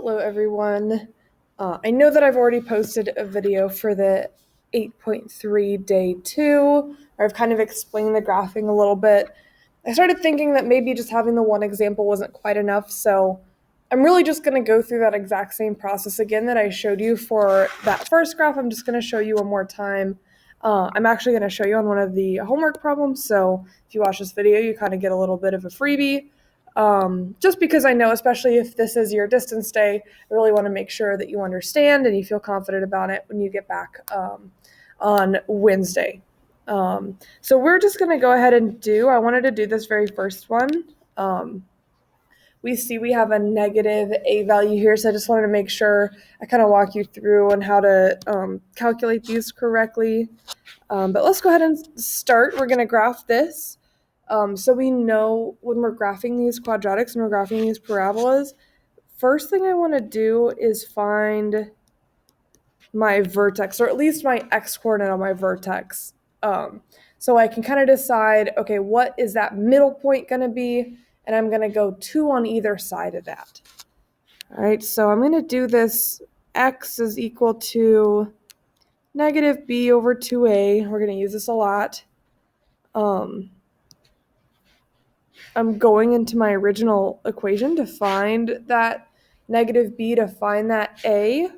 Hello, everyone. I know that I've already posted a video for the 8.3 day 2, where I've kind of explained the graphing a little bit. I started thinking that maybe just having the one example wasn't quite enough, so I'm really just going to go through that exact same process again that I showed you for that first graph. I'm just going to show you one more time. I'm actually going to show you on one of the homework problems, so if you watch this video, you kind of get a little bit of a freebie. Just because I know, especially if this is your distance day, I really want to make sure that you understand and you feel confident about it when you get back on Wednesday. So we're just going to go ahead and I wanted to do this very first one. We see we have a negative a value here, so I just wanted to make sure I kind of walk you through on how to calculate these correctly. But let's go ahead and start. We're going to graph this. So we know when we're graphing these quadratics and we're graphing these parabolas, first thing I want to do is find my vertex, or at least my x-coordinate on my vertex. So I can kind of decide, okay, what is that middle point going to be? And I'm going to go 2 on either side of that. All right, so I'm going to do this. X is equal to negative b over 2a. We're going to use this a lot. I'm going into my original equation to find that negative b, to find that a.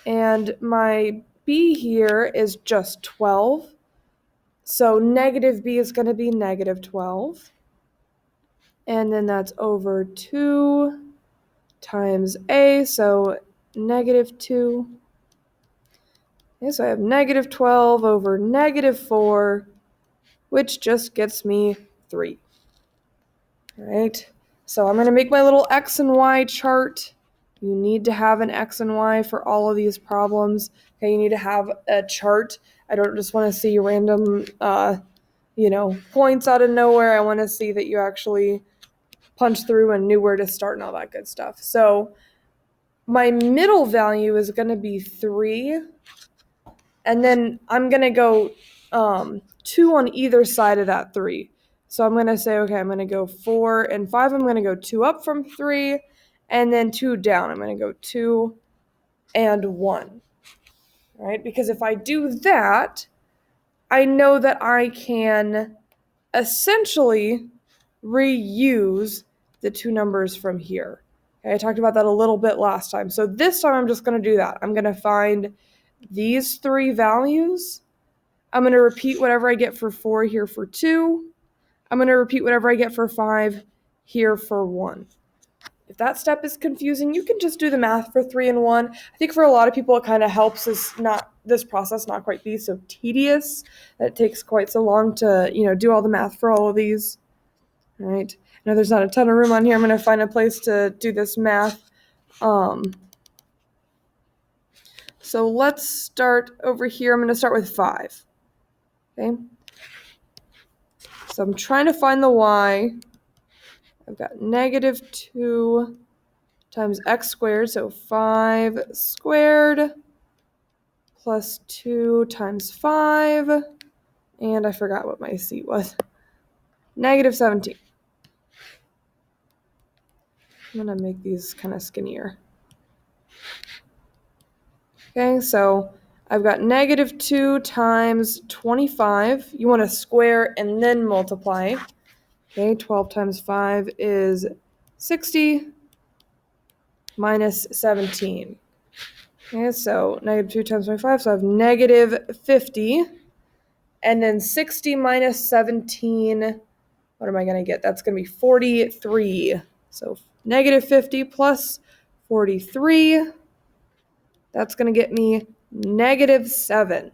And my b here is just 12. So negative b is going to be negative 12. And then that's over 2 times a, so negative 2. Okay, so I have negative 12 over negative 4, which just gets me 3. All right, so I'm going to make my little x and y chart. You need to have an x and y for all of these problems. Okay, you need to have a chart. I don't just want to see random, points out of nowhere. I want to see that you actually punched through and knew where to start and all that good stuff. So my middle value is going to be 3. And then I'm going to go 2 on either side of that 3. So I'm going to say, okay, I'm going to go 4 and 5. I'm going to go 2 up from 3 and then 2 down. I'm going to go 2 and 1. All right? Because if I do that, I know that I can essentially reuse the 2 numbers from here. Okay, I talked about that a little bit last time. So this time I'm just going to do that. I'm going to find these 3 values. I'm going to repeat whatever I get for 4 here for 2. I'm going to repeat whatever I get for 5 here for 1. If that step is confusing, you can just do the math for 3 and 1. I think for a lot of people it kind of helps this process not quite be so tedious that it takes quite so long to, do all the math for all of these. All right. I know there's not a ton of room on here. I'm going to find a place to do this math. So let's start over here. I'm going to start with 5. Okay. So I'm trying to find the y. I've got negative 2 times x squared, so 5 squared plus 2 times 5, and I forgot what my c was. Negative 17. I'm going to make these kind of skinnier. Okay, so I've got negative 2 times 25. You want to square and then multiply. Okay, 12 times 5 is 60 minus 17. Okay, so negative 2 times 25, so I have negative 50. And then 60 minus 17, what am I going to get? That's going to be 43. So negative 50 plus 43, that's going to get me negative 7.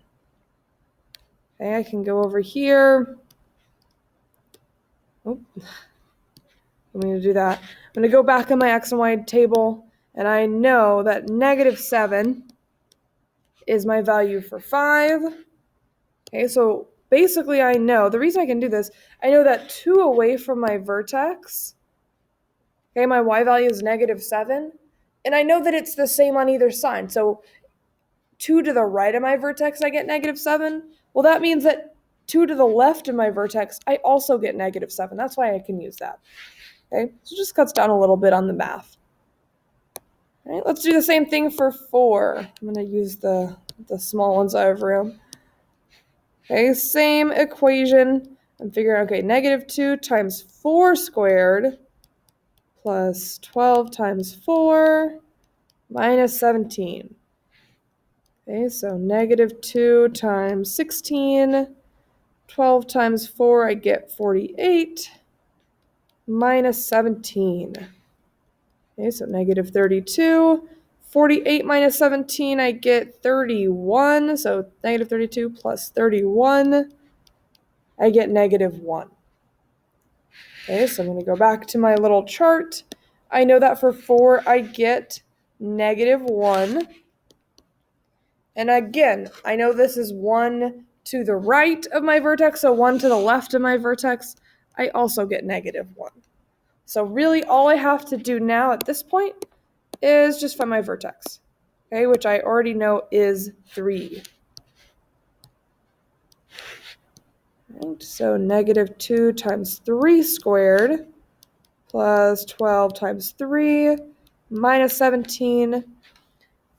Okay, I can go over here. Oh, I'm going to do that. I'm going to go back in my x and y table, and I know that negative 7 is my value for 5. Okay, so basically I know, the reason I can do this, I know that 2 away from my vertex, okay, my y value is negative 7, and I know that it's the same on either side. So 2 to the right of my vertex, I get negative 7. Well, that means that 2 to the left of my vertex, I also get negative 7. That's why I can use that. Okay, so it just cuts down a little bit on the math. All right, let's do the same thing for 4. I'm going to use the small ones out of room. Okay, same equation. I'm figuring, okay, negative 2 times 4 squared plus 12 times 4 minus 17. Okay, so negative 2 times 16, 12 times 4, I get 48, minus 17. Okay, so negative 32. 48 minus 17, I get 31. So negative 32 plus 31, I get negative 1. Okay, so I'm going to go back to my little chart. I know that for 4, I get negative 1. And again, I know this is 1 to the right of my vertex, so 1 to the left of my vertex. I also get negative 1. So really all I have to do now at this point is just find my vertex, okay, which I already know is 3. Right, so negative 2 times 3 squared plus 12 times 3 minus 17.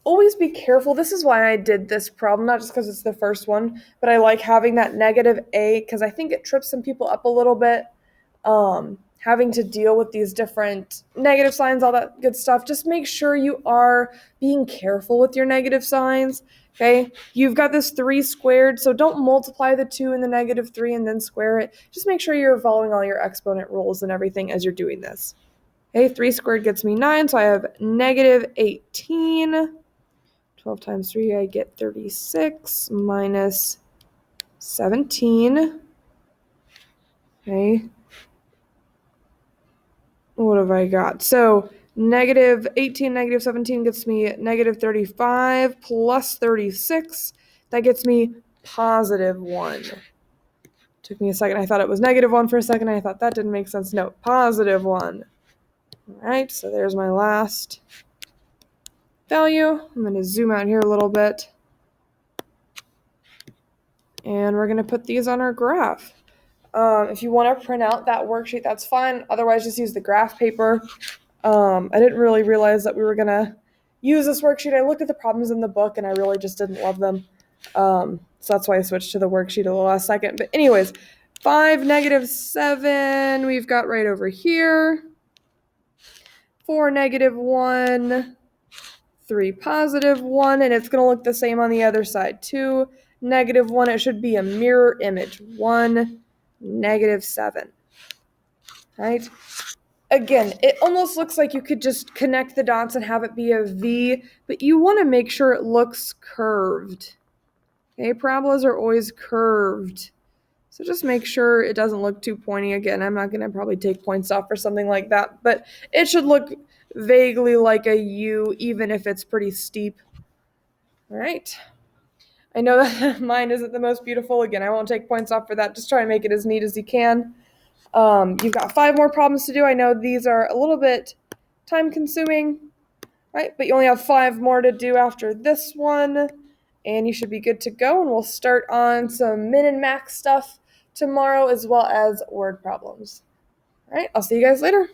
Always be careful. This is why I did this problem, not just because it's the first one, but I like having that negative a because I think it trips some people up a little bit. Having to deal with these different negative signs, all that good stuff. Just make sure you are being careful with your negative signs, okay? You've got this 3 squared, so don't multiply the 2 and the negative 3 and then square it. Just make sure you're following all your exponent rules and everything as you're doing this. Okay, 3 squared gets me 9, so I have negative 18. 12 times 3, I get 36 minus 17. Okay. What have I got? So negative 18, negative 17 gets me negative 35 plus 36. That gets me positive 1. Took me a second. I thought it was negative 1 for a second. I thought that didn't make sense. No, positive 1. All right, so there's my last value. I'm going to zoom out here a little bit. And we're going to put these on our graph. If you want to print out that worksheet, that's fine. Otherwise, just use the graph paper. I didn't really realize that we were going to use this worksheet. I looked at the problems in the book, and I really just didn't love them. So that's why I switched to the worksheet at the last second. But anyways, 5, negative 7, we've got right over here. 4, negative 1, 3, positive 1, and it's going to look the same on the other side. 2, negative 1, it should be a mirror image. 1, negative 7. Right? Again, it almost looks like you could just connect the dots and have it be a V, but you want to make sure it looks curved. Okay, parabolas are always curved. So just make sure it doesn't look too pointy. Again, I'm not going to probably take points off for something like that, but it should look vaguely like a U, even if it's pretty steep. All right. I know that mine isn't the most beautiful. Again, I won't take points off for that. Just try and make it as neat as you can. You've got 5 more problems to do. I know these are a little bit time consuming, right? But you only have 5 more to do after this one, and you should be good to go. And we'll start on some min and max stuff tomorrow, as well as word problems. All right, I'll see you guys later.